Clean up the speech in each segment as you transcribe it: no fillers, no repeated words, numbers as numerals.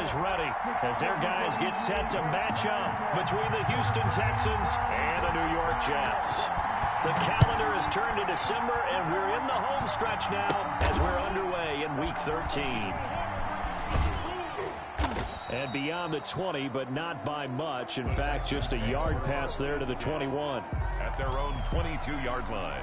is ready as their guys get set to match up between the Houston Texans and the New York Jets. The calendar has turned to December, and we're in the home stretch now as we're underway in Week 13. And beyond the 20, but not by much. In fact, just a yard pass there to the 21. At their own 22-yard line.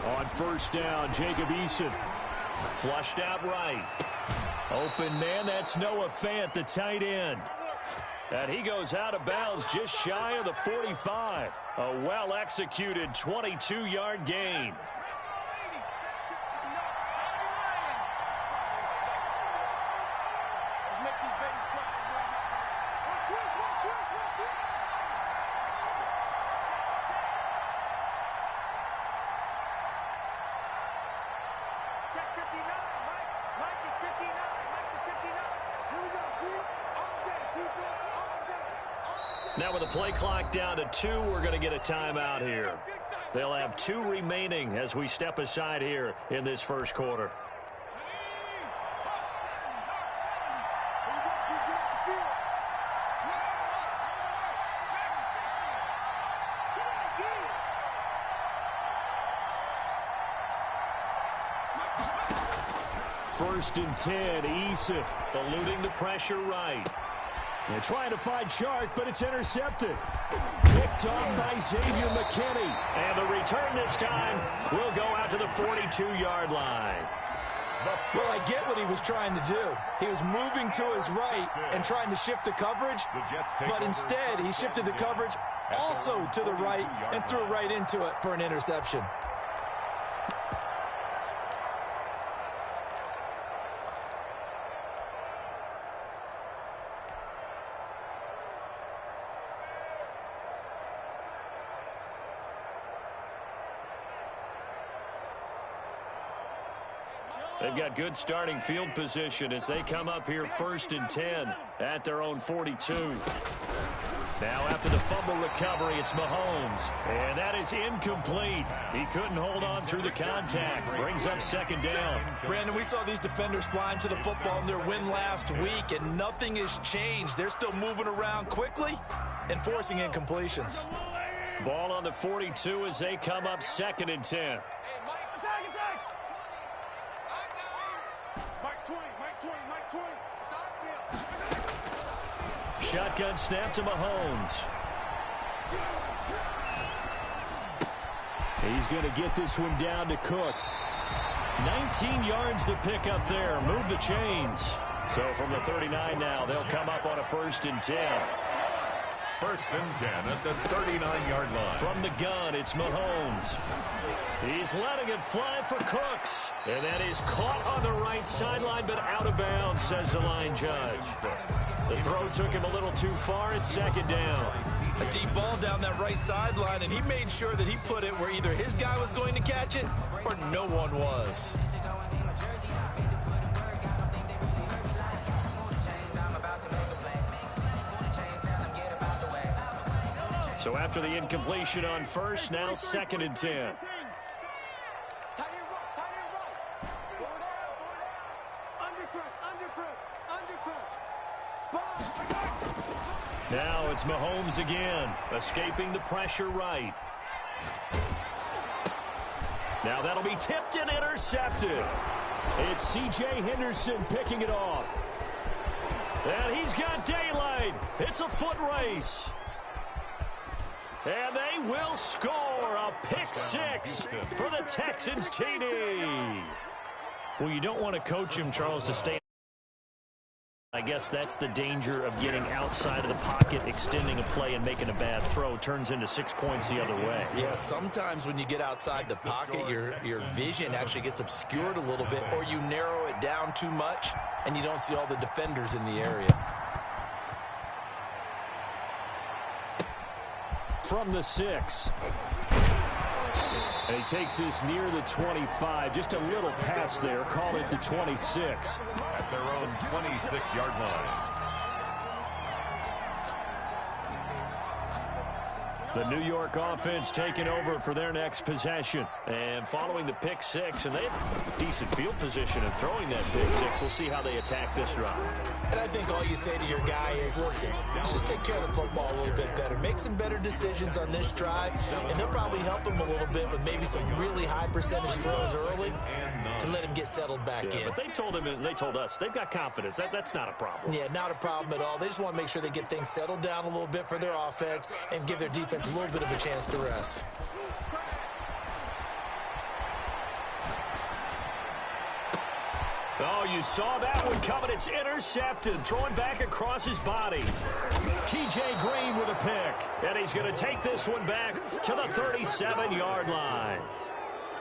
On first down, Jacob Eason. Flushed out right. Open man, that's Noah Fant, the tight end. And he goes out of bounds just shy of the 45. A well-executed 22-yard gain. Now with the play clock down to 2, we're going to get a timeout here. They'll have 2 remaining as we step aside here in this first quarter. First and 10, Eason eluding the pressure right. They're trying to find Chark, but it's intercepted. Picked off by Xavier McKinney. And the return this time will go out to the 42-yard line. Well, I get what he was trying to do. He was moving to his right and trying to shift the coverage, but instead he shifted the coverage also to the right and threw right into it for an interception. They've got good starting field position as they come up here first and 10 at their own 42. Now after the fumble recovery, it's Mahomes. And that is incomplete. He couldn't hold on through the contact. Brings up second down. Brandon, we saw these defenders flying to the football in their win last week, and nothing has changed. They're still moving around quickly and forcing incompletions. Ball on the 42 as they come up second and 10. Shotgun snap to Mahomes. He's going to get this one down to Cook. 19 yards to pick up there. Move the chains. So from the 39 now, they'll come up on a first and 10. First and 10 at the 39-yard line. From the gun, it's Mahomes. He's letting it fly for Cooks. And that is caught on the right sideline, but out of bounds, says the line judge. The throw took him a little too far. It's second down. A deep ball down that right sideline, and he made sure that he put it where either his guy was going to catch it or no one was. So after the incompletion on first, now second and 10. Now it's Mahomes again, escaping the pressure right. Now that'll be tipped and intercepted. It's C.J. Henderson picking it off. And he's got daylight. It's a foot race. And they will score a pick six for the Texans TD. Well, you don't want to coach him, Charles, to stay I guess that's the danger of getting outside of the pocket, extending a play and making a bad throw. Turns into 6 points the other way. Yeah, sometimes when you get outside the pocket, your vision actually gets obscured a little bit, or you narrow it down too much, and you don't see all the defenders in the area. From the 6. And he takes this near the 25. Just a little pass there. Call it the 26. At their own 26-yard line. The New York offense taking over for their next possession. And following the pick 6, and they have decent field position in throwing that pick 6. We'll see how they attack this drive. And I think all you say to your guy is, listen, let's just take care of the football a little bit better. Make some better decisions on this drive, and they'll probably help him a little bit with maybe some really high percentage throws early to let him get settled back in. But they told him, and they told us, they've got confidence. That's not a problem. Yeah, not a problem at all. They just want to make sure they get things settled down a little bit for their offense and give their defense a little bit of a chance to rest. Oh, you saw that one coming. It's intercepted. Throwing back across his body. T.J. Green with a pick. And he's going to take this one back to the 37-yard line.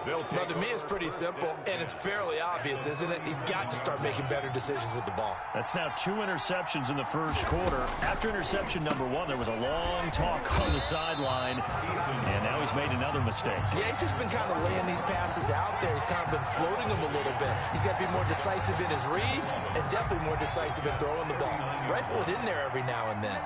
But to me, it's pretty simple, and it's fairly obvious, isn't it? He's got to start making better decisions with the ball. That's now 2 interceptions in the first quarter. After interception number 1, there was a long talk on the sideline, and now he's made another mistake. Yeah, he's just been kind of laying these passes out there. He's kind of been floating them a little bit. He's got to be more decisive in his reads and definitely more decisive in throwing the ball. Rifle it in there every now and then.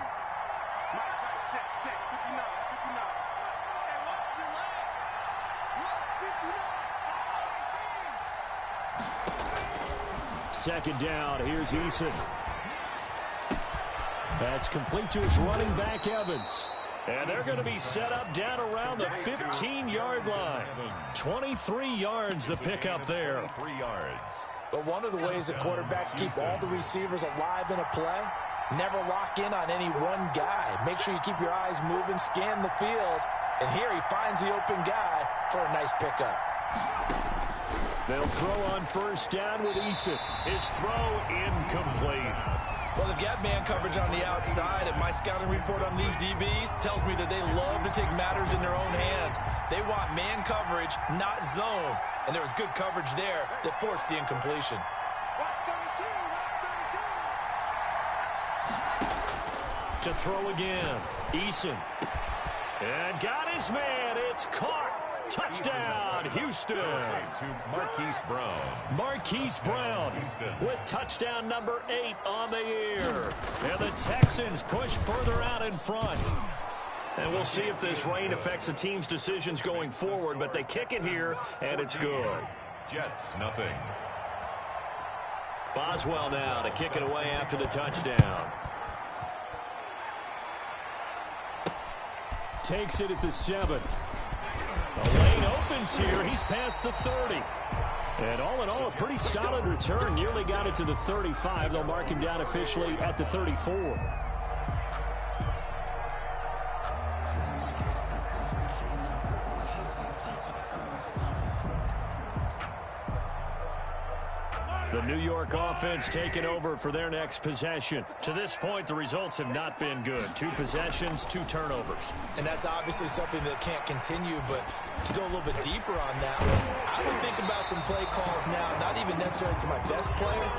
Second down, here's Eason. That's complete to his running back, Evans. And they're going to be set up down around the 15-yard line. 23 yards the pickup there. 3 yards. But one of the ways that quarterbacks keep all the receivers alive in a play, never lock in on any one guy. Make sure you keep your eyes moving, scan the field. And here he finds the open guy for a nice pickup. They'll throw on first down with Eason. His throw incomplete. Well, they've got man coverage on the outside, and my scouting report on these DBs tells me that they love to take matters in their own hands. They want man coverage, not zone. And there was good coverage there that forced the incompletion. To throw again, Eason. And got his man. It's caught. Touchdown, Houston. To Marquise Brown. Marquise Brown with touchdown number 8 on the year. And the Texans push further out in front. And we'll see if this rain affects the team's decisions going forward, but they kick it here, and it's good. Jets, nothing. Boswell now to kick it away after the touchdown. Takes it at the 7. The lane opens here. He's past the 30. And all in all, a pretty solid return. Nearly got it to the 35. They'll mark him down officially at the 34. The New York offense taking over for their next possession. To this point, the results have not been good. 2 possessions, 2 turnovers. And that's obviously something that can't continue, but to go a little bit deeper on that one, I would think about some play calls now, not even necessarily to my best player,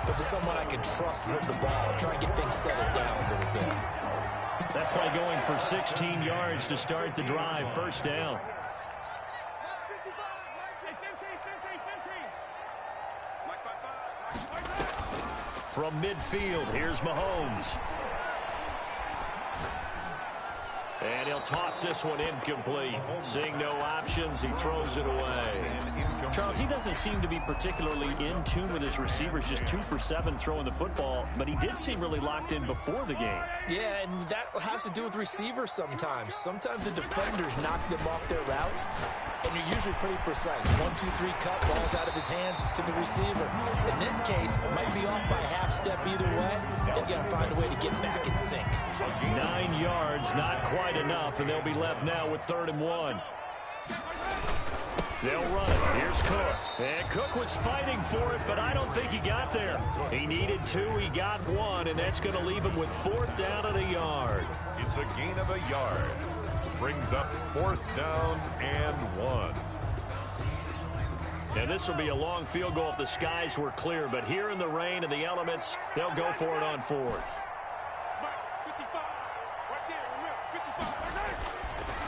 but to someone I can trust with the ball, try and get things settled down a little bit. That play going for 16 yards to start the drive. First down. From midfield, here's Mahomes. And he'll toss this one incomplete. Seeing no options, he throws it away. Charles, he doesn't seem to be particularly in tune with his receivers, just 2 for 7 throwing the football, but he did seem really locked in before the game. Yeah, and that has to do with receivers sometimes. Sometimes the defenders knock them off their routes, and you're usually pretty precise. 1, 2, 3 cut, ball's out of his hands to the receiver. In this case, might be off by a half step either way. They've got to find a way to get back in sync. 9 yards, not quite enough, and they'll be left now with 3rd and 1. They'll run it. Here's Cook. And Cook was fighting for it, but I don't think he got there. He needed 2. He got 1, and that's going to leave him with 4th down and a yard. It's a gain of a yard. Brings up 4th down and 1. And this will be a long field goal if the skies were clear, but here in the rain and the elements, they'll go for it on 4th.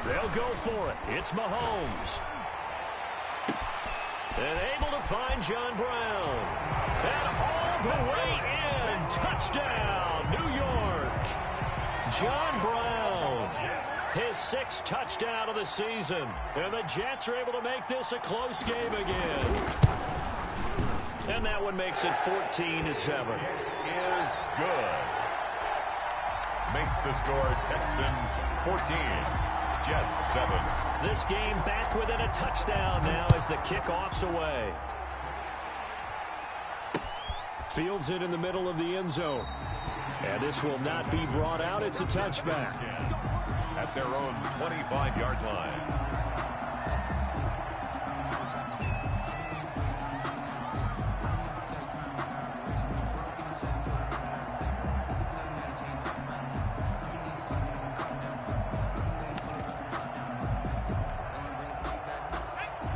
They'll go for it. It's Mahomes. And able to find John Brown. And all the way in. Touchdown, New York. John Brown. His 6th touchdown of the season. And the Jets are able to make this a close game again. And that one makes it 14-7. Is good. Makes the score Texans 14. Jets 7. This game back within a touchdown now as the kickoff's away. Fields it in the middle of the end zone. And this will not be brought out. It's a touchback. At their own 25-yard line.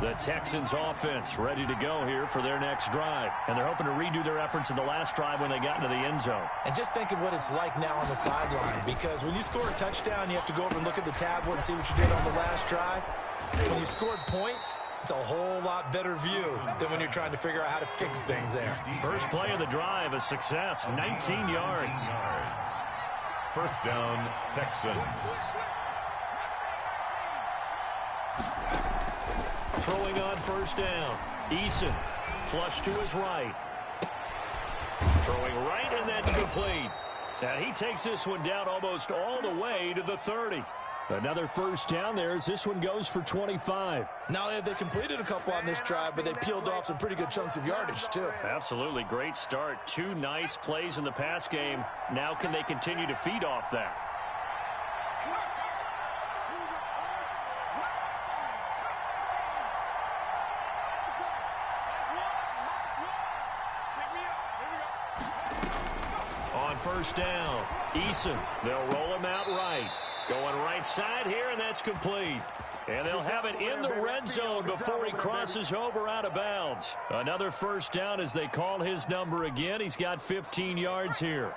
The Texans offense ready to go here for their next drive. And they're hoping to redo their efforts in the last drive when they got into the end zone. And just think of what it's like now on the sideline, because when you score a touchdown, you have to go over and look at the tablet and see what you did on the last drive. When you scored points, it's a whole lot better view than when you're trying to figure out how to fix things there. First play of the drive, a success, 19 yards. First down, Texans. Throwing on first down. Eason, flush to his right. Throwing right, and that's complete. And he takes this one down almost all the way to the 30. Another first down there as this one goes for 25. Not only have they completed a couple on this drive, but they peeled off some pretty good chunks of yardage, too. Absolutely great start. 2 nice plays in the pass game. Now can they continue to feed off that? On first down, Eason. They'll roll him out right. Going right side here, and that's complete. And they'll have it in the red zone before he crosses over out of bounds. Another first down as they call his number again. He's got 15 yards here.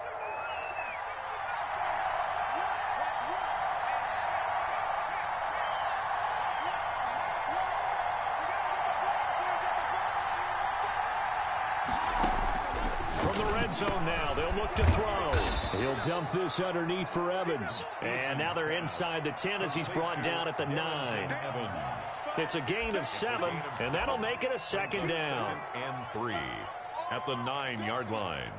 From the red zone now, they'll look to throw. He'll dump this underneath for Evans. And now they're inside the 10 as he's brought down at the 9. It's a gain of 7, and that'll make it a second down. And 3 at the 9-yard line.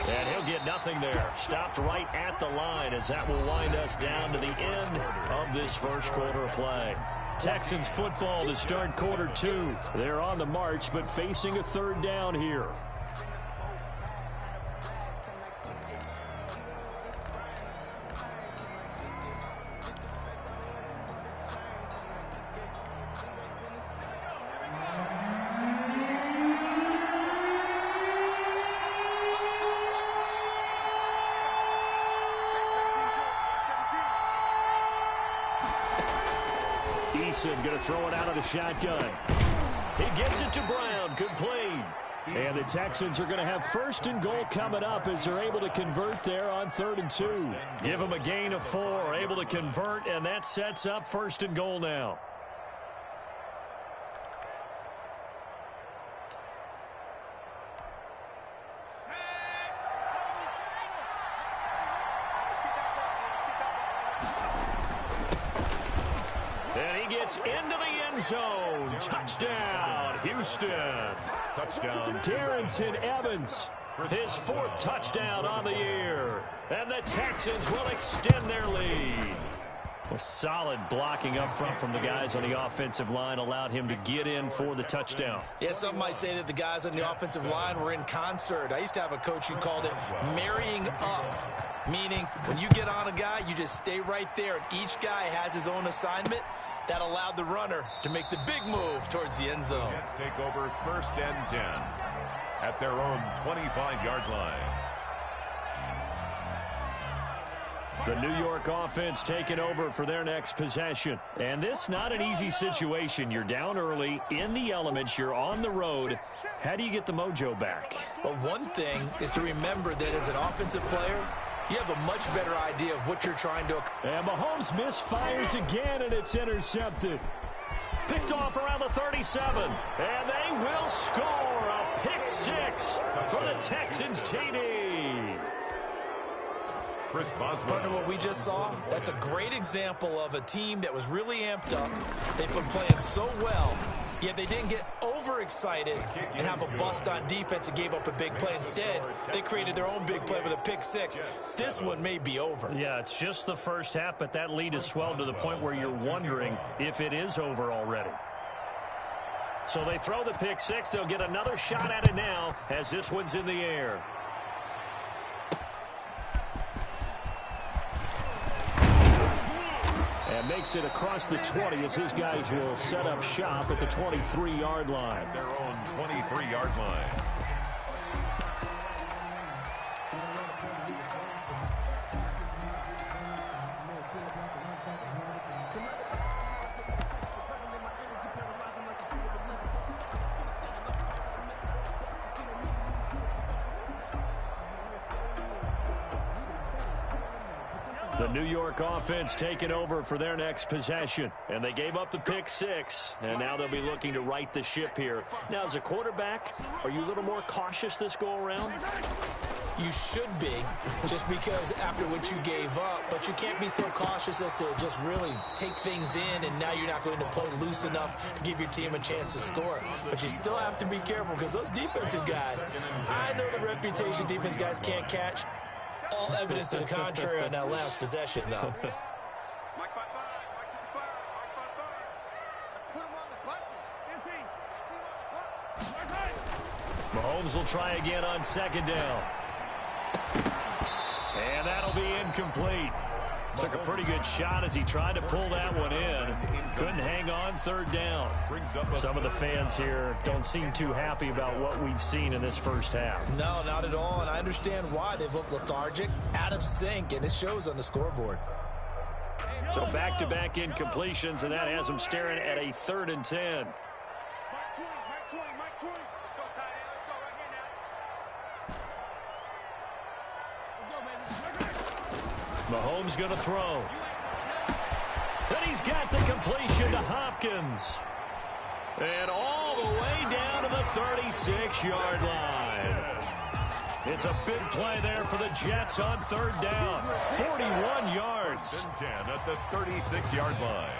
And he'll get nothing there. Stopped right at the line as that will wind us down to the end of this first quarter of play. Texans football to start quarter 2. They're on the march, but facing a third down here. Eason going to throw it out of the shotgun. He gets it to Brown, complete. And the Texans are going to have first and goal coming up as they're able to convert there on 3rd and 2. Give them a gain of 4, able to convert, and that sets up first and goal now. And he gets into the end zone. Touchdown, Houston. Touchdown, Darrynton Evans, his 4th touchdown on the year. And the Texans will extend their lead. Well, solid blocking up front from the guys on the offensive line allowed him to get in for the touchdown. Yeah, some might say that the guys on the offensive line were in concert. I used to have a coach who called it marrying up, meaning when you get on a guy, you just stay right there, and each guy has his own assignment. That allowed the runner to make the big move towards the end zone. Jets take over 1st and 10 at their own 25-yard line. The New York offense taking over for their next possession. And this not an easy situation. You're down early, in the elements, you're on the road. How do you get the mojo back? Well, one thing is to remember that as an offensive player, you have a much better idea of what you're trying to accomplish. And Mahomes misfires again, and it's intercepted. Picked off around the 37. And they will score a pick six for the Texans TD. Chris Boswell. Partner, what we just saw, that's a great example of a team that was really amped up. They've been playing so well, yet they didn't get overexcited and have a bust on defense and gave up a big play. Instead, they created their own big play with a pick six. This one may be over. Yeah, it's just the first half, but that lead has swelled to the point where you're wondering if it is over already. So they throw the pick six. They'll get another shot at it now as this one's in the air. And makes it across the 20 as his guys will set up shop at the 23-yard line. Their own 23-yard line. The New York offense taking over for their next possession. And they gave up the pick six, and now they'll be looking to right the ship here. Now, as a quarterback, are you a little more cautious this go-around? You should be, just because after what you gave up, but you can't be so cautious as to just really take things in, and now you're not going to play loose enough to give your team a chance to score. But you still have to be careful because those defensive guys, I know the reputation defense guys can't catch. All evidence to the contrary on that last possession, though. Mahomes will try again on second down. And that'll be incomplete. Took a pretty good shot as he tried to pull that one in. Couldn't hang on third down. Some of the fans here don't seem too happy about what we've seen in this first half. No, not at all, and I understand why. They've looked lethargic, out of sync, and it shows on the scoreboard. So back-to-back incompletions, and that has them staring at a 3rd and 10. Mahomes going to throw. And he's got the completion to Hopkins. And all the way down to the 36-yard line. It's a big play there for the Jets on 3rd down. 41 yards. 10 at the 36-yard line.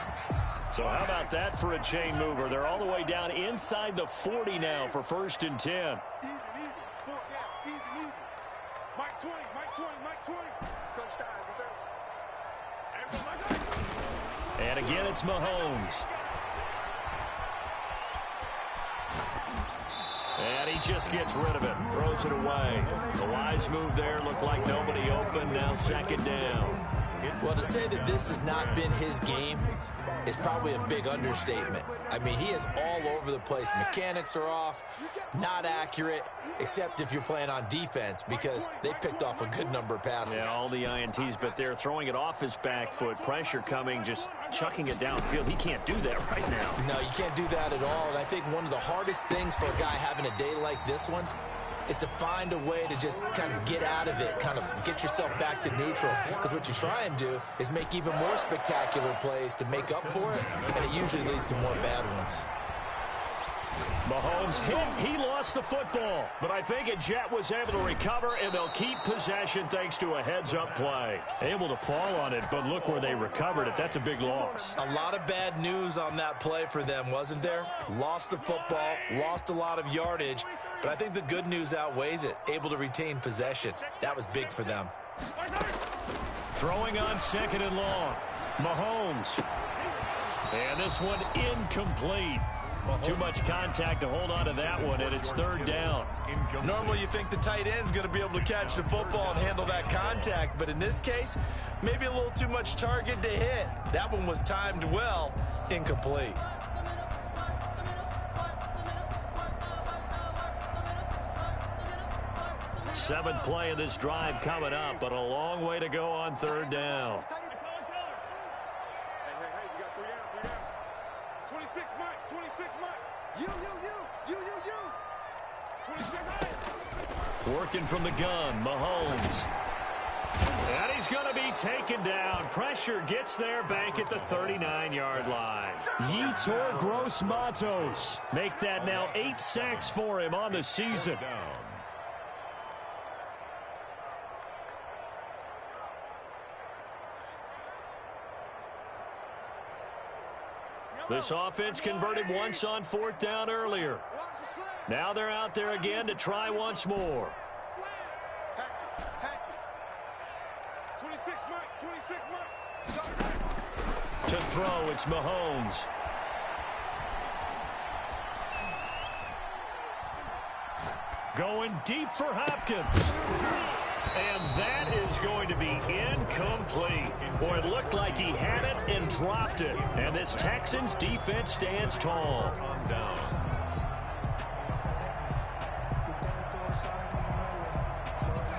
So how about that for a chain mover? They're all the way down inside the 40 now for 1st and 10. And again, it's Mahomes. And he just gets rid of it. Throws it away. The wise move there. Looked like nobody open. Now 2nd down. Well, to say that this has not been his game is probably a big understatement. I mean, he is all over the place. Mechanics are off, not accurate, except if you're playing on defense because they picked off a good number of passes. Yeah, all the INTs, but they're throwing it off his back foot. Pressure coming, just chucking it downfield. He can't do that right now. No, you can't do that at all. And I think one of the hardest things for a guy having a day like this one is to find a way to just kind of get out of it, kind of get yourself back to neutral. Because what you try and do is make even more spectacular plays to make up for it, and it usually leads to more bad ones. Mahomes hit. He lost the football. But I think a Jet was able to recover, and they'll keep possession thanks to a heads-up play. Able to fall on it, but look where they recovered it. That's a big loss. A lot of bad news on that play for them, wasn't there? Lost the football, lost a lot of yardage, but I think the good news outweighs it. Able to retain possession. That was big for them. Throwing on 2nd and long. Mahomes. And this one incomplete. Too much contact to hold on to that one, and it's third down. Normally you think the tight end's going to be able to catch the football and handle that contact, but in this case, maybe a little too much target to hit. That one was timed well, incomplete. Seventh play of this drive coming up, but a long way to go on third down. Working from the gun, Mahomes. And he's going to be taken down. Pressure gets there back at the 39-yard line. Yetur Gross-Matos. Make that now 8 sacks for him on the season. This offense converted once on fourth down earlier. Now they're out there again to try once more. To throw, it's Mahomes. Going deep for Hopkins. And that is going to be incomplete. Boy, it looked like he had it and dropped it. And this Texans defense stands tall.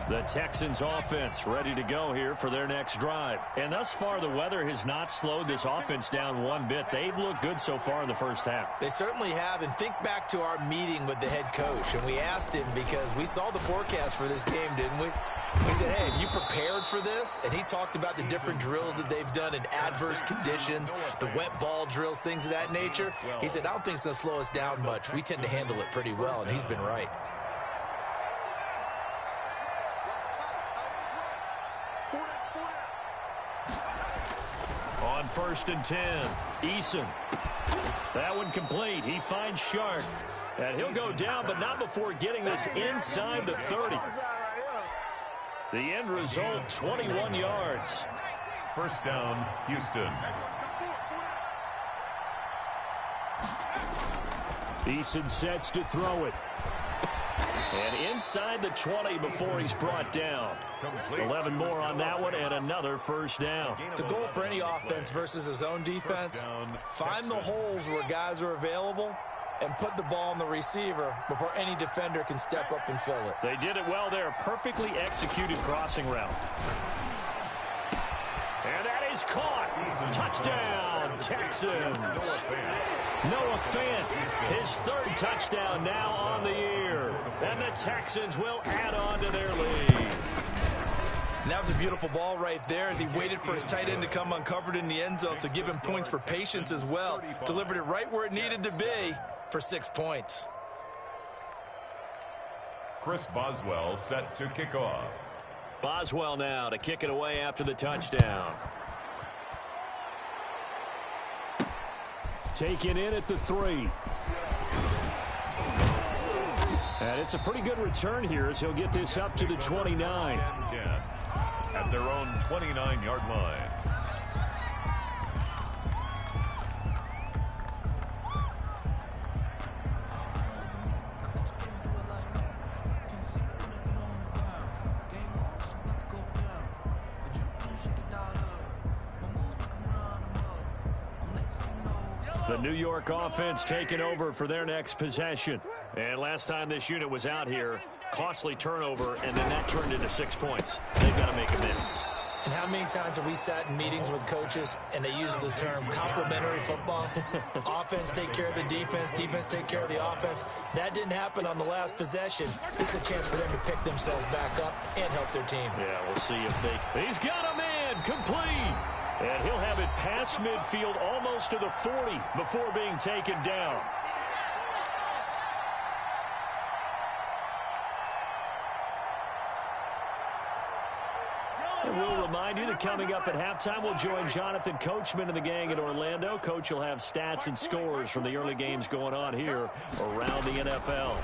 The Texans offense ready to go here for their next drive. And thus far, the weather has not slowed this offense down one bit. They've looked good so far in the first half. They certainly have. And think back to our meeting with the head coach. And we asked him, because we saw the forecast for this game, didn't we? We said, hey, have you prepared for this? And he talked about the different drills that they've done in adverse conditions, the wet ball drills, things of that nature. He said, I don't think it's going to slow us down much. We tend to handle it pretty well, and he's been right. On 1st and 10, Eason. That one complete. He finds Shark. And he'll go down, but not before getting this inside the 30. The end result, 21 yards. First down, Houston. Eason sets to throw it. And inside the 20 before he's brought down. 11 more on that one and another first down. The goal for any offense versus his own defense, find the holes where guys are available and put the ball on the receiver before any defender can step up and fill it. They did it well there. Perfectly executed crossing route. And that is caught. Touchdown, Texans. Noah Fant, his third touchdown now on the year. And the Texans will add on to their lead. And that was a beautiful ball right there as he waited for his tight end to come uncovered in the end zone, so give him points for patience as well. Delivered it right where it needed to be for 6 points. Chris Boswell set to kick off. Boswell now to kick it away after the touchdown. Taken in at the 3. And it's a pretty good return here as he'll get this up to the 29. 10 at their own 29-yard line. The New York offense taking over for their next possession. And last time this unit was out here, costly turnover, and then that turned into 6 points. They've got to make amends. And how many times have we sat in meetings with coaches and they use the term complementary football? Offense take care of the defense, defense take care of the offense. That didn't happen on the last possession. This is a chance for them to pick themselves back up and help their team. Yeah, we'll see if they... He's got a man, complete! And he'll have it past midfield almost to the 40 before being taken down. And we'll remind you that coming up at halftime, we'll join Jonathan Coachman and the gang in Orlando. Coach will have stats and scores from the early games going on here around the NFL.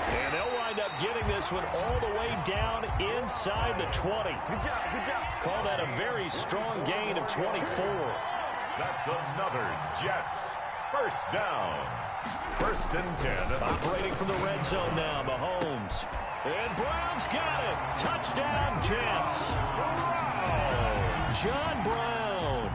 And they'll wind up getting this one all the way down inside the 20. Good job. Call that a very strong gain of 24. That's another Jets first down. 1st and 10. Operating from the red zone now, Mahomes. And Brown's got it. Touchdown, Jets. John Brown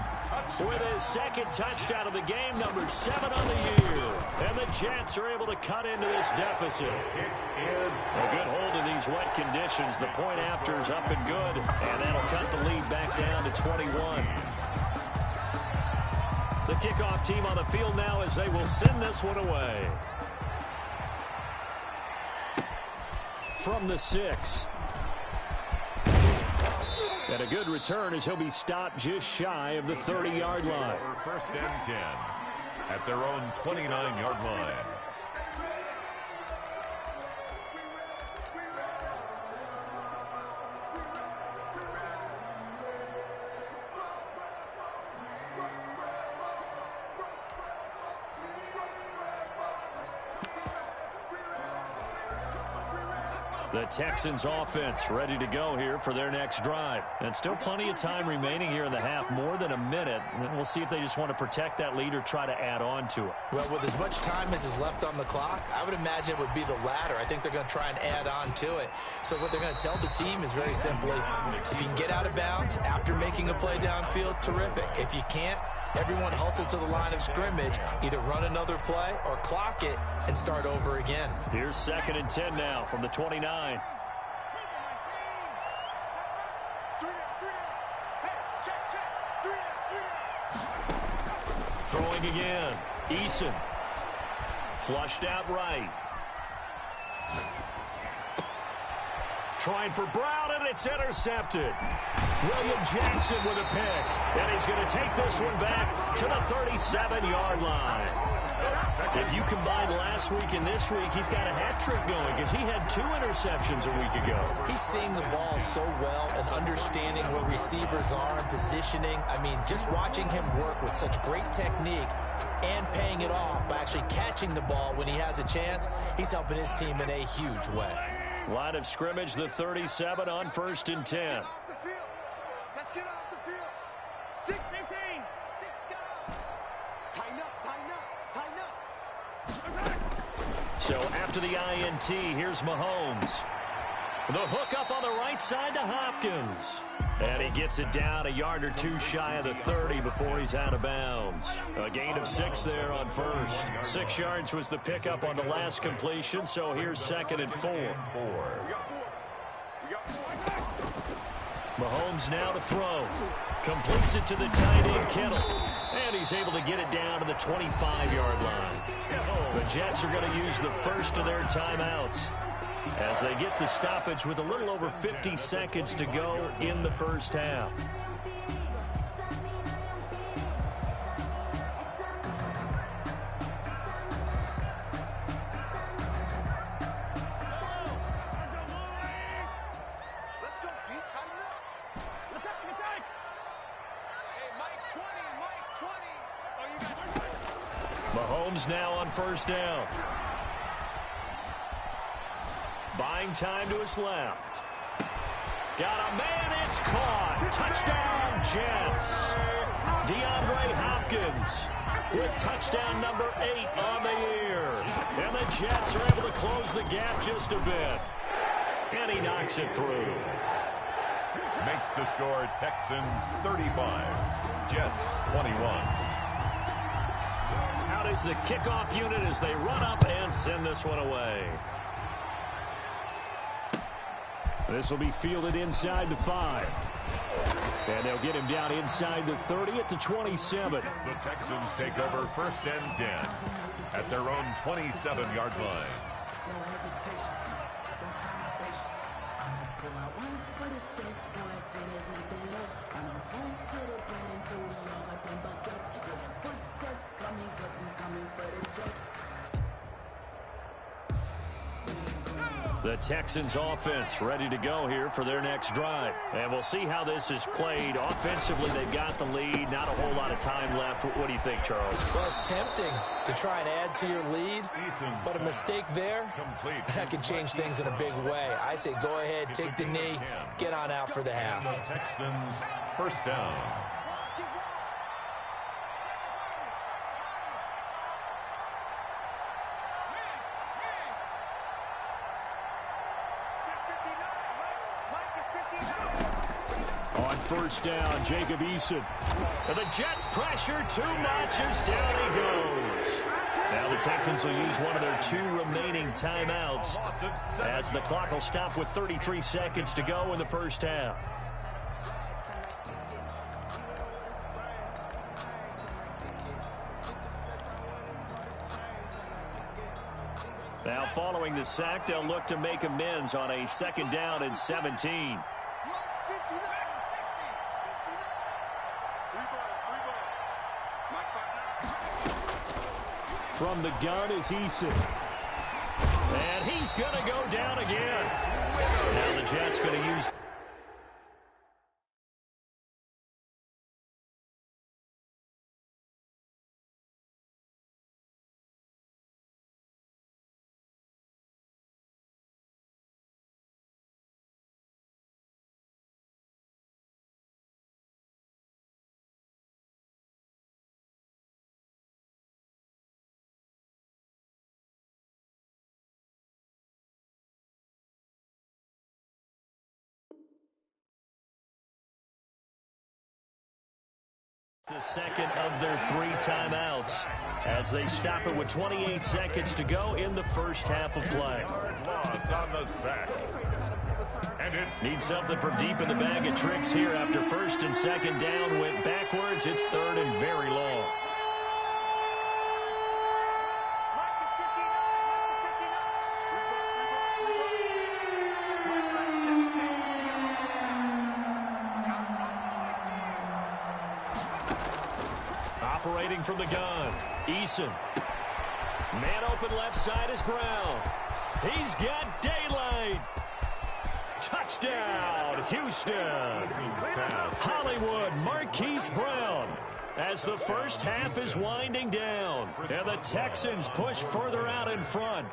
with his 2nd touchdown of the game, number 7 on the year. And the Jets are able to cut into this deficit. A good hold in these wet conditions. The point after is up and good. And that'll cut the lead back down to 21. The kickoff team on the field now as they will send this one away. From the 6. And a good return as he'll be stopped just shy of the 30-yard line. 1st and 10 at their own 29-yard line. The Texans offense ready to go here for their next drive. And still plenty of time remaining here in the half, more than a minute. And we'll see if they just want to protect that lead or try to add on to it. Well, with as much time as is left on the clock, I would imagine it would be the latter. I think they're going to try and add on to it. So what they're going to tell the team is very simply, if you can get out of bounds after making a play downfield, terrific. If you can't, everyone hustle to the line of scrimmage, either run another play or clock it and start over again. Here's 2nd and 10 now from the 29. Throwing again. Eason. Flushed out right. Trying for Brown, and it's intercepted. William Jackson with a pick. And he's going to take this one back to the 37-yard line. If you combine last week and this week, he's got a hat trick going because he had 2 interceptions a week ago. He's seeing the ball so well and understanding where receivers are and positioning. I mean, just watching him work with such great technique and paying it off by actually catching the ball when he has a chance, he's helping his team in a huge way. Line of scrimmage, the 37 on 1st and 10. Let's get off the field. 6-15. Tighten up. So after the INT, here's Mahomes. The hook up on the right side to Hopkins. And he gets it down a yard or 2 shy of the 30 before he's out of bounds. A gain of 6 there on 1st. 6 yards was the pickup on the last completion, so here's 2nd and 4. Mahomes now to throw. Completes it to the tight end, Kittle. And he's able to get it down to the 25-yard line. The Jets are going to use the first of their timeouts as they get the stoppage with a little over 50 seconds to go in the first half. Mahomes now on 1st down. Buying time to his left. Got a man, it's caught. Touchdown, Jets. DeAndre Hopkins with touchdown number 8 on the year. And the Jets are able to close the gap just a bit. And he knocks it through. Makes the score Texans 35, Jets 21. Out is the kickoff unit as they run up and send this one away. This will be fielded inside the 5. And they'll get him down inside the 30 at the 27. The Texans take over 1st and 10 at their own 27-yard line. The Texans offense ready to go here for their next drive. And we'll see how this is played. Offensively, they've got the lead. Not a whole lot of time left. What do you think, Charles? Well, it's tempting to try and add to your lead, but a mistake there, that could change things in a big way. I say go ahead, take the knee, get on out for the half. Texans first down. On first down, Jacob Eason. And the Jets pressure too much as down he goes. Now the Texans will use one of their 2 remaining timeouts as the clock will stop with 33 seconds to go in the first half. Now following the sack, they'll look to make amends on a 2nd down and 17. From the gun is Eason. And he's going to go down again. Now the Jets going to use... the second of their 3 timeouts as they stop it with 28 seconds to go in the first half of play. Loss on the sack. And it's Need something from deep in the bag of tricks here after 1st and 2nd down went backwards. It's 3rd and very long. Operating from the gun, Eason. Man open left side is Brown. He's got daylight. Touchdown, Houston. Hollywood, Marquise Brown. As the first half is winding down. And the Texans push further out in front.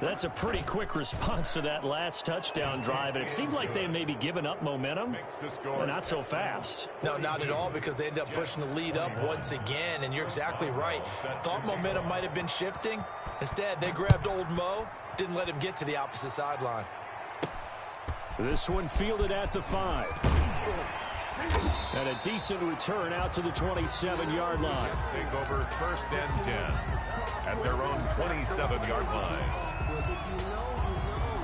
That's a pretty quick response to that last touchdown drive, and it seemed like they may be giving up momentum, but not so fast. No, not at all, because they end up pushing the lead up once again, and you're exactly right. Thought momentum might have been shifting. Instead, they grabbed old Mo, didn't let him get to the opposite sideline. This one fielded at the 5. And a decent return out to the 27-yard line. Jets take over 1st and 10 at their own 27-yard line. Well, if you know, you know.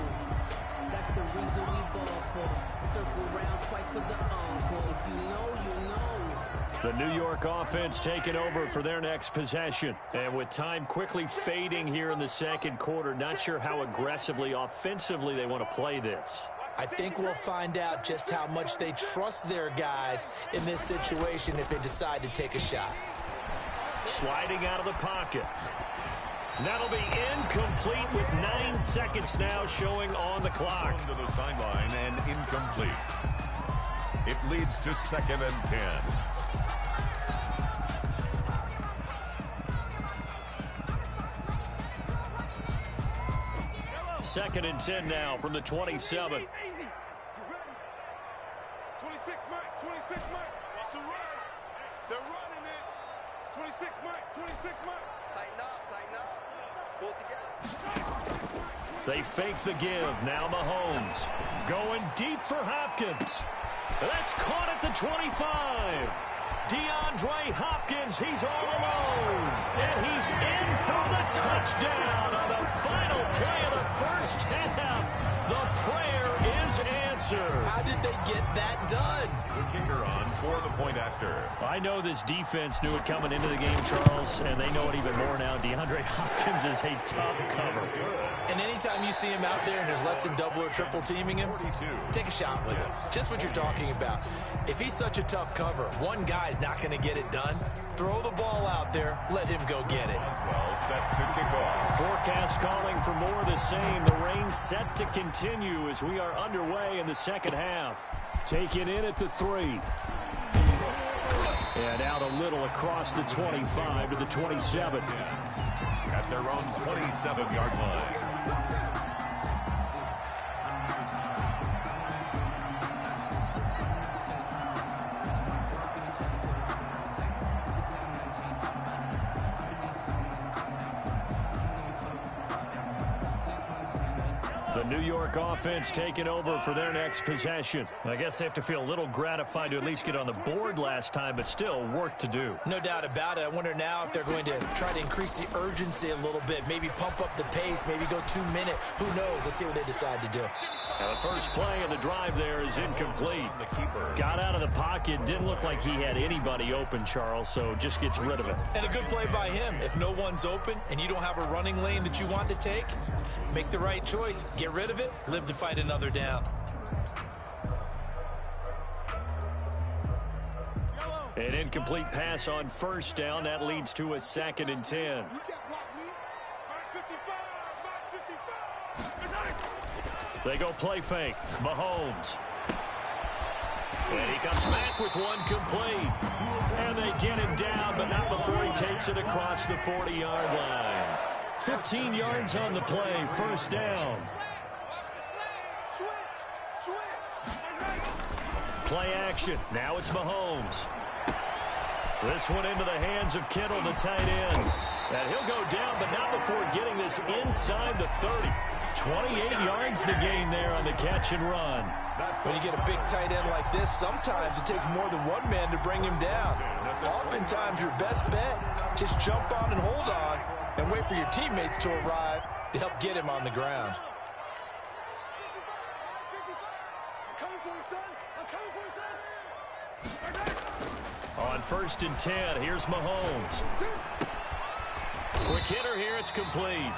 That's the reason we ball for. Circle round twice for the encore. If you know, you know. The New York offense taking over for their next possession. And with time quickly fading here in the 2nd quarter, not sure how aggressively, offensively they want to play this. I think we'll find out just how much they trust their guys in this situation if they decide to take a shot. Sliding out of the pocket. That'll be incomplete with 9 seconds now showing on the clock. To the sideline and incomplete. It leads to 2nd and 10. 2nd and 10 now from the 27. 26 Mike, 26 Mike. It's a run. They're running it. 26 Mike, 26 Mike. Tighten up, pull together. They fake the give. Now Mahomes going deep for Hopkins. That's caught at the 25. DeAndre Hopkins, he's all alone. And he's in for the touchdown on the final play of the first half. The prayer is answered. How did they get that done? The kicker on for the point after. I know this defense knew it coming into the game, Charles, and they know it even more now. DeAndre Hopkins is a tough cover. And anytime you see him out there and there's less than double or triple teaming him, take a shot with him. Just what you're talking about. If he's such a tough cover, one guy's not going to get it done. Throw the ball out there. Let him go get it. Boswell set to kick off. 4 broadcast calling for more of the same. The rain set to continue as we are underway in the second half. Taken in at the 3. And out a little across the 25 to the 27. At their own 27-yard line. The New York offense taking over for their next possession. I guess they have to feel a little gratified to at least get on the board last time, but still work to do. No doubt about it. I wonder now if they're going to try to increase the urgency a little bit, maybe pump up the pace, maybe go 2-minute. Who knows? Let's see what they decide to do. Now the first play of the drive there is incomplete. Got out of the pocket. Didn't look like he had anybody open, Charles, so just gets rid of it. And a good play by him. If no one's open and you don't have a running lane that you want to take, make the right choice. Get rid of it. Live to fight another down. An incomplete pass on first down. That leads to a 2nd and 10. They go play fake. Mahomes. And he comes back with one complete. And they get him down, but not before he takes it across the 40-yard line. 15 yards on the play. First down. Play action. Now it's Mahomes. This one into the hands of Kittle, the tight end. And he'll go down, but not before getting this inside the 30. 28 yards the gain there on the catch and run. When you get a big tight end like this, sometimes it takes more than one man to bring him down. Oftentimes, your best bet, just jump on and hold on and wait for your teammates to arrive to help get him on the ground. On 1st and 10, here's Mahomes. Quick hitter here, it's complete.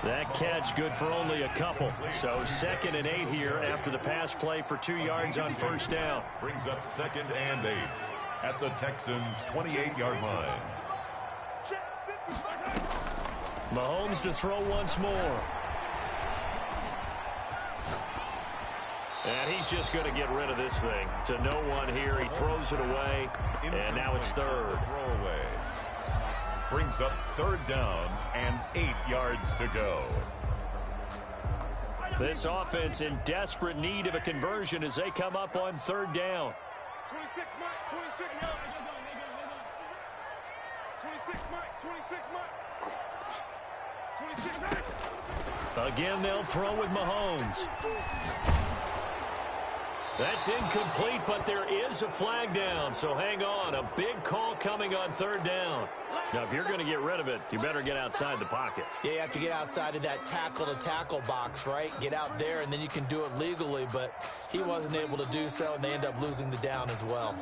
That catch good for only a couple. So 2nd and 8 here after the pass play for 2 yards on first down. Brings up 2nd and 8 at the Texans' 28-yard line. Mahomes to throw once more. And he's just going to get rid of this thing. To no one here. He throws it away. And now it's 3rd. Throwaway. Brings up 3rd down and 8 yards to go. This offense in desperate need of a conversion as they come up on 3rd down. 26 Mike, 26 Mike. 26 Mike, 26 Mike. 26 Mike. Again, they'll throw with Mahomes. That's incomplete, but there is a flag down, so hang on. A big call coming on 3rd down. Now, if you're going to get rid of it, you better get outside the pocket. Yeah, you have to get outside of that tackle-to-tackle box, right? Get out there, and then you can do it legally, but he wasn't able to do so, and they end up losing the down as well.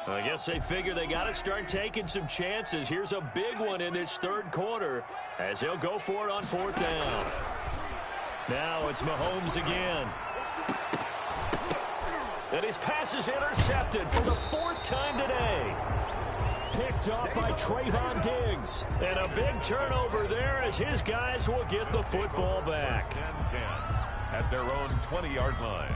I guess they figure they got to start taking some chances. Here's a big one in this 3rd quarter as they'll go for it on 4th down. Now it's Mahomes again. And his pass is intercepted for the 4th time today. Picked up by Trayvon Diggs. And a big turnover there as his guys will get the football back. 10-10 at their own 20-yard line.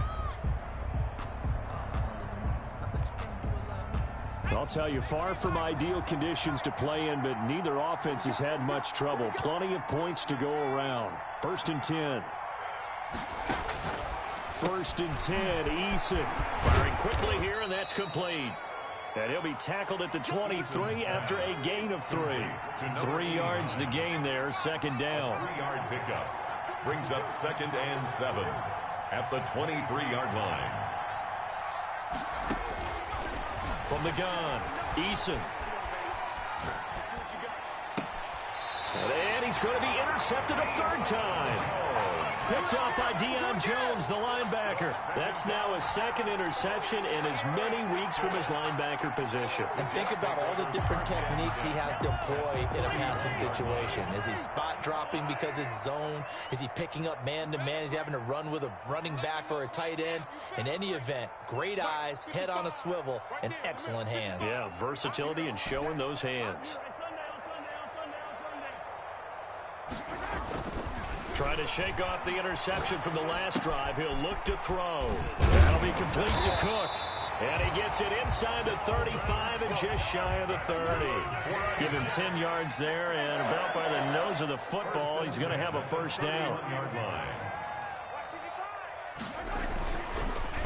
I'll tell you, far from ideal conditions to play in, but neither offense has had much trouble. Plenty of points to go around. 1st and 10. 1st and 10, Eason firing quickly here, and that's complete. And he'll be tackled at the 23 after a gain of 3. 3 yards the gain there, 2nd down. 3-yard pickup brings up 2nd and 7 at the 23-yard line. From the gun, Eason. And he's going to be intercepted a 3rd time. Picked up by Deion Jones, the linebacker. That's now his 2nd interception in as many weeks from his linebacker position. And think about all the different techniques he has to employ in a passing situation. Is he spot dropping because it's zone? Is he picking up man-to-man? Is he having to run with a running back or a tight end? In any event, great eyes, head on a swivel, and excellent hands. Yeah, versatility and showing those hands. Trying to shake off the interception from the last drive. He'll look to throw. That'll be complete to Cook. And he gets it inside the 35 and just shy of the 30. Give him 10 yards there, and about by the nose of the football, he's going to have a first down.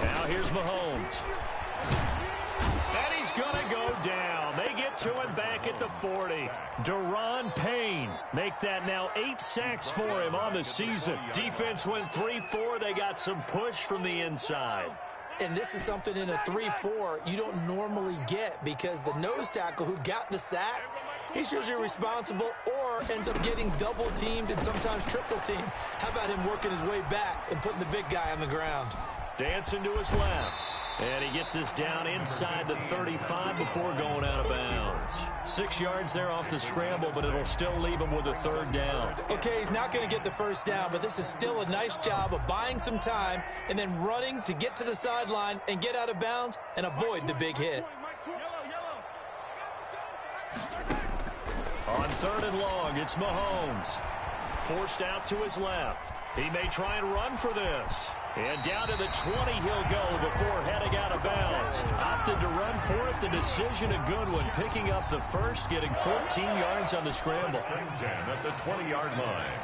Now here's Mahomes. And he's going to go down. They get to him back at the 40. Daron Payne make that now 8 sacks for him on the season. Defense went 3-4. They got some push from the inside. And this is something in a 3-4 you don't normally get, because the nose tackle who got the sack, he's usually responsible or ends up getting double teamed and sometimes triple teamed. How about him working his way back and putting the big guy on the ground? Dancing to his left. And he gets this down inside the 35 before going out of bounds. 6 yards there off the scramble, but it'll still leave him with a third down. Okay, he's not going to get the first down, but this is still a nice job of buying some time and then running to get to the sideline and get out of bounds and avoid the big hit. On 3rd and long, it's Mahomes. Forced out to his left. He may try and run for this. And down to the 20 he'll go before heading out of bounds. Opted to run for it. The decision a good one. Picking up the first, getting 14 yards on the scramble. At the 20-yard line.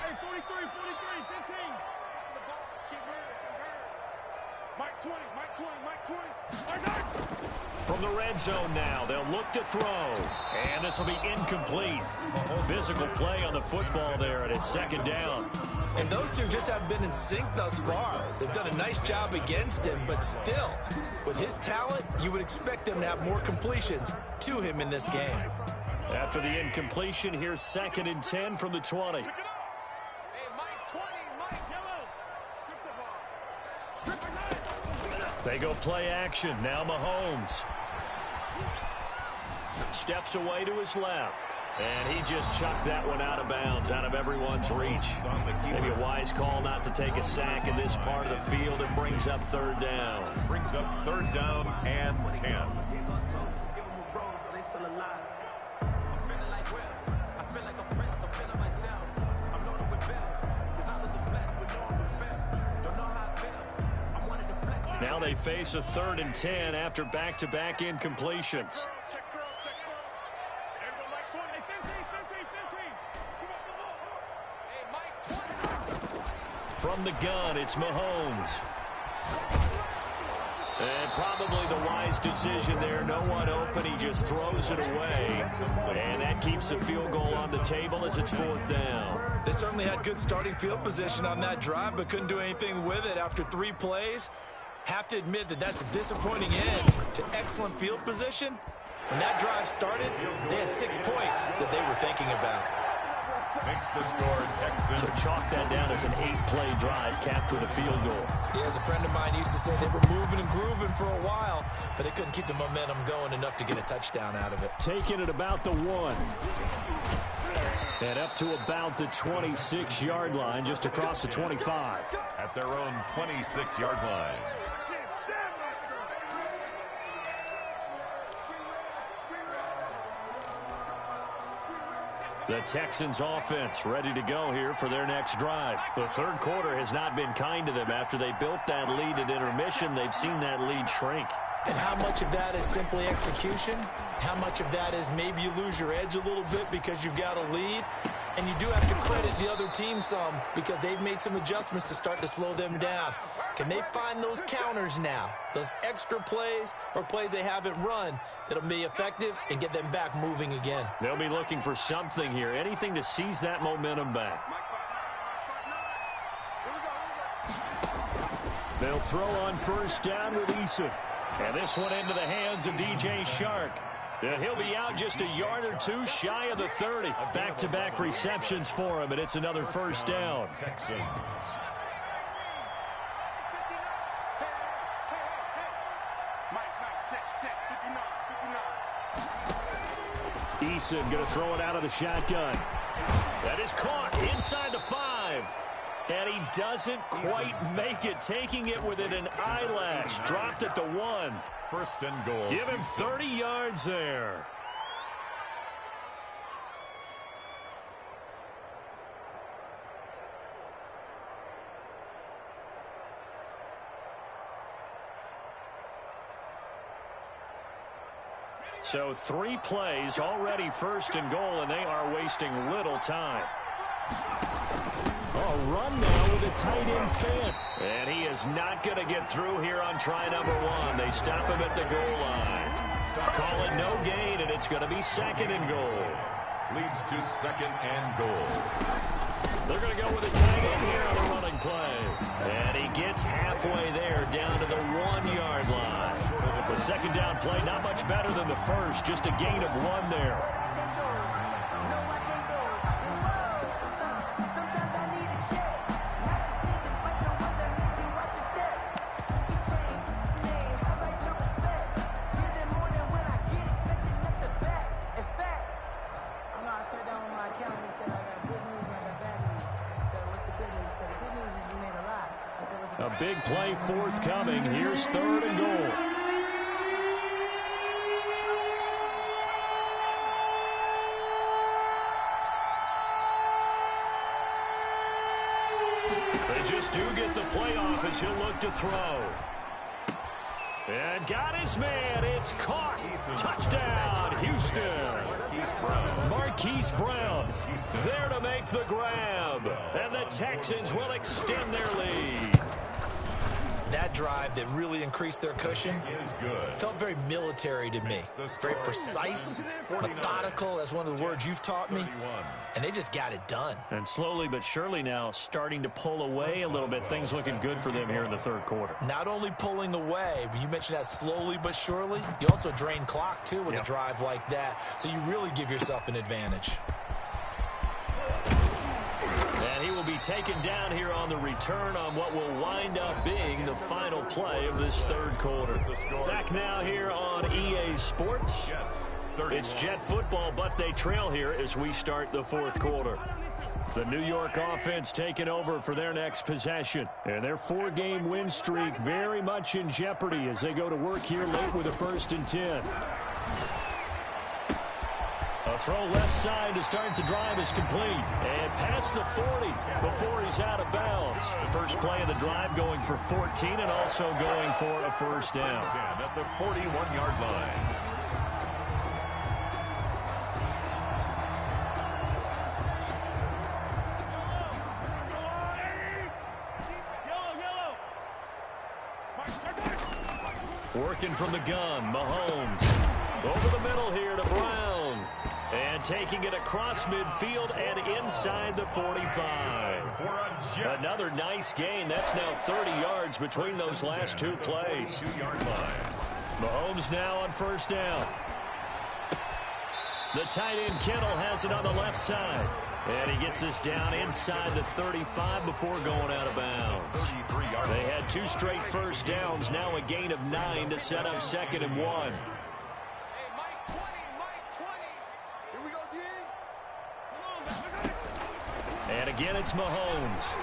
Hey, 43, 15. Mike 20. From the red zone now, they'll look to throw. And this will be incomplete. Physical play on the football there, and it's 2nd down. And those two just haven't been in sync thus far. They've done a nice job against him, but still, with his talent, you would expect them to have more completions to him in this game. After the incompletion, here's 2nd and 10 from the 20. They go play action. Now Mahomes. Steps away to his left. And he just chucked that one out of bounds, out of everyone's reach. Maybe a wise call not to take a sack in this part of the field. It brings up 3rd down. Brings up 3rd down and 10. Now they face a 3rd and 10 after back-to-back incompletions. From the gun, it's Mahomes. And probably the wise decision there. No one open. He just throws it away. And that keeps the field goal on the table as it's 4th down. They certainly had good starting field position on that drive, but couldn't do anything with it after 3 plays. Have to admit that that's a disappointing end to excellent field position. When that drive started, they had 6 points that they were thinking about. Makes the score Texans. So chalk that down as an 8-play drive capped with a field goal. Yeah, as a friend of mine used to say, they were moving and grooving for a while, but they couldn't keep the momentum going enough to get a touchdown out of it. Taking it about the 1. And up to about the 26-yard line, just across the 25. At their own 26-yard line. The Texans offense ready to go here for their next drive. The 3rd quarter has not been kind to them. After they built that lead at intermission, they've seen that lead shrink. And how much of that is simply execution? How much of that is maybe you lose your edge a little bit because you've got a lead? And you do have to credit the other team some because they've made some adjustments to start to slow them down. Can they find those counters now, those extra plays or plays they haven't run that'll be effective and get them back moving again? They'll be looking for something here, anything to seize that momentum back. They'll throw on 1st down with Eason. And this one into the hands of DJ Shark. And he'll be out just a yard or 2 shy of the 30. Back-to-back receptions for him, and it's another 1st down. Texans. Eason going to throw it out of the shotgun. That is caught inside the 5. And he doesn't quite make it, taking it within an eyelash. Dropped at the 1. 1st and goal. Give him 30 yards there. So 3 plays already first and goal, and they are wasting little time. A run now with a tight end Fant. And he is not going to get through here on try number 1. They stop him at the goal line. Call it no gain, and it's going to be second and goal. Leads to second and goal. They're going to go with a tight end here on the running play. And he gets halfway there down to the 1-yard line. The second down play not much better than the first, just a gain of 1 there. A big play forthcoming. Here's third and goal. They just do get the playoff as he'll look to throw. And got his man. It's caught. Touchdown, Houston. Marquise Brown there to make the grab. And the Texans will extend their lead. That drive that really increased their cushion felt very military to me. Very precise, methodical. That's one of the words you've taught me. And they just got it done. And slowly but surely now starting to pull away a little bit. Things looking good for them here in the third quarter. Not only pulling away, but you mentioned that slowly but surely. You also drain clock, too, with a drive like that. So you really give yourself an advantage. And he will be taken down here on the return on what will wind up being the final play of this third quarter. Back now here on EA Sports. It's Jet football, but they trail here as we start the fourth quarter. The New York offense taking over for their next possession. And their 4-game win streak very much in jeopardy as they go to work here late with a 1st and 10. A throw left side to start the drive is complete. And past the 40 before he's out of bounds. The first play of the drive going for 14 and also going for a first down. At the 41-yard line. Working from the gun, Mahomes. Over the middle here to Brown. And taking it across midfield and inside the 45. Another nice gain. That's now 30 yards between those last 2 plays. Mahomes now on first down. The tight end Kittle has it on the left side. And he gets this down inside the 35 before going out of bounds. They had 2 straight first downs. Now a gain of 9 to set up 2nd and 1. And again, it's Mahomes.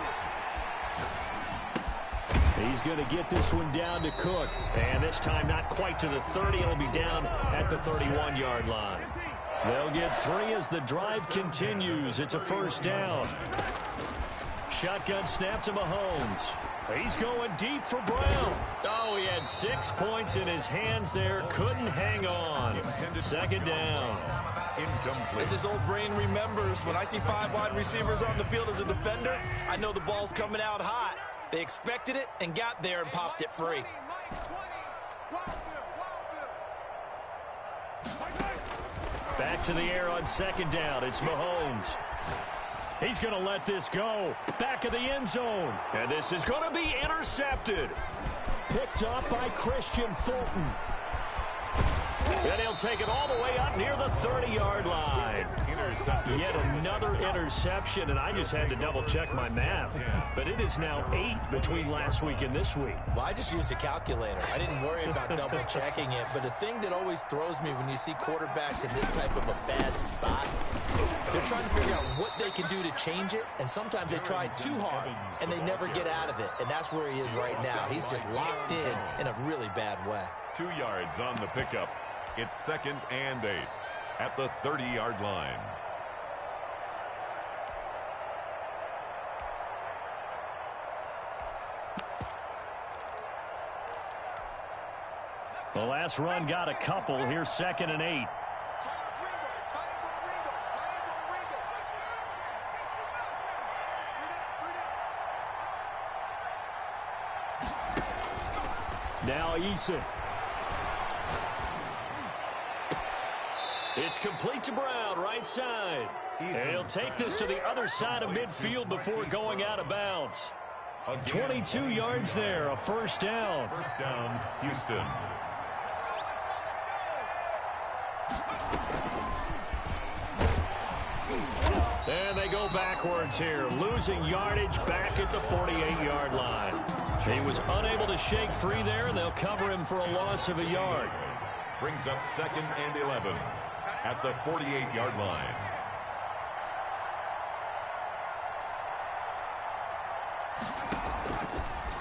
He's going to get this one down to Cook. And this time not quite to the 30. It'll be down at the 31-yard line. They'll get 3 as the drive continues. It's a first down. Shotgun snap to Mahomes. He's going deep for Brown. Oh, he had 6 points in his hands there. Couldn't hang on. Second down. As his old brain remembers, when I see 5 wide receivers on the field as a defender, I know the ball's coming out hot. They expected it and got there and popped it free. Back to the air on second down. It's Mahomes. He's going to let this go. Back of the end zone. And this is going to be intercepted. Picked up by Christian Fulton. And he'll take it all the way up near the 30-yard line. Yet another interception, and I just had to double-check my math. But it is now 8 between last week and this week. Well, I just used a calculator. I didn't worry about double-checking it. But the thing that always throws me when you see quarterbacks in this type of a bad spot, they're trying to figure out what they can do to change it. And sometimes they try too hard, and they never get out of it. And that's where he is right now. He's just locked in a really bad way. 2 yards on the pickup. It's 2nd and 8 at the 30-yard line. The last run got a couple. Here's 2nd and 8. Now Eason. It's complete to Brown, right side. And he'll take this to the other side of midfield before going out of bounds. 22 yards there, a first down. First down, Houston. And they go backwards here, losing yardage back at the 48-yard line. He was unable to shake free there, and they'll cover him for a loss of a yard. Brings up 2nd and 11 at the 48-yard line.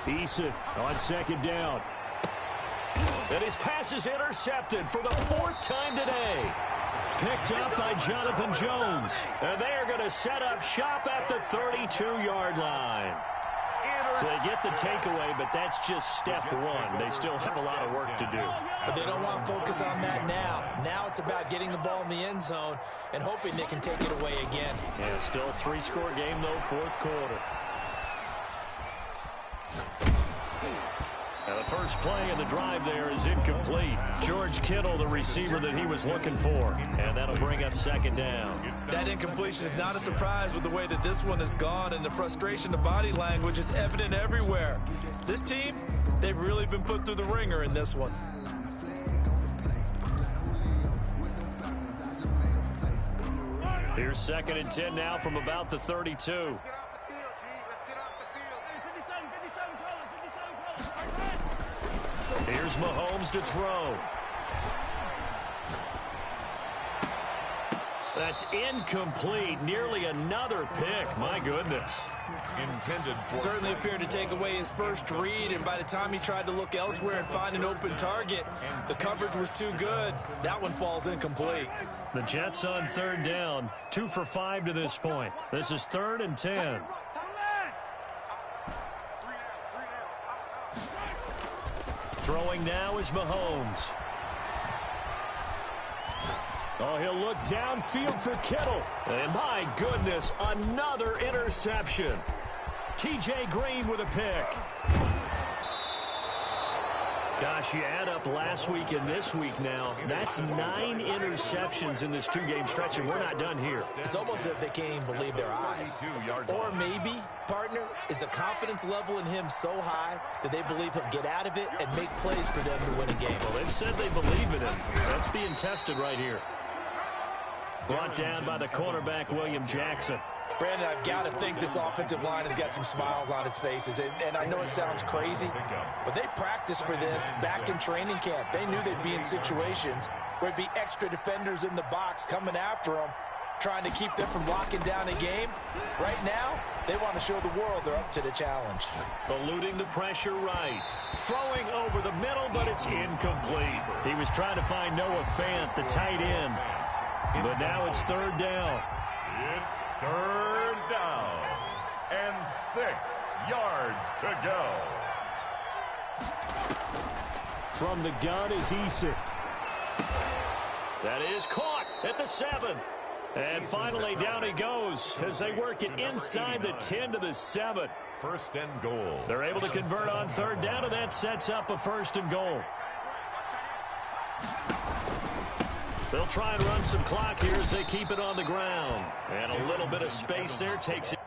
Eason on 2nd down. And his pass is intercepted for the 4th time today. Picked up by Jonathan Jones. And they are going to set up shop at the 32-yard line. So they get the takeaway, but that's just step one. They still have a lot of work to do. But they don't want to focus on that now. Now it's about getting the ball in the end zone and hoping they can take it away again. Yeah, still a 3-score game, though, 4th quarter. Now the first play of the drive there is incomplete. George Kittle, the receiver that he was looking for. And that'll bring up 2nd down. That incompletion is not a surprise with the way that this one has gone, and the frustration, the body language is evident everywhere. This team, they've really been put through the ringer in this one. Here's 2nd and 10 now from about the 32. Here's Mahomes to throw. That's incomplete. Nearly another pick. My goodness. Certainly appeared to take away his first read, and by the time he tried to look elsewhere and find an open target, the coverage was too good. That one falls incomplete. The Jets on 3rd down. 2 for 5 to this point. This is 3rd and 10. Throwing now is Mahomes. Oh, he'll look downfield for Kittle. And my goodness, another interception. T.J. Green with a pick. Gosh, you add up last week and this week now. That's 9 interceptions in this 2-game stretch, and we're not done here. It's almost as if they can't even believe their eyes. Or maybe, partner, is the confidence level in him so high that they believe he'll get out of it and make plays for them to win a game. Well, they've said they believe in him. That's being tested right here. Brought down by the cornerback, William Jackson. Brandon, I've got to think this offensive line has got some smiles on its faces. And I know it sounds crazy, but they practiced for this back in training camp. They knew they'd be in situations where there'd be extra defenders in the box coming after them, trying to keep them from locking down a game. Right now, they want to show the world they're up to the challenge. Eluding the pressure right. Throwing over the middle, but it's incomplete. He was trying to find Noah Fant, the tight end. But now it's 3rd down. It's 3rd down and 6 yards to go. From the gun is Eason. That is caught at the 7. And finally down he goes as they work it inside the 10 to the 7. 1st and goal. They're able to convert on 3rd down, and that sets up a 1st and goal. They'll try and run some clock here as they keep it on the ground. And a little bit of space there takes it.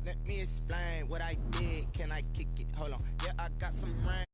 Let me explain what I did. Can I kick it? Hold on. Yeah, I got some rain.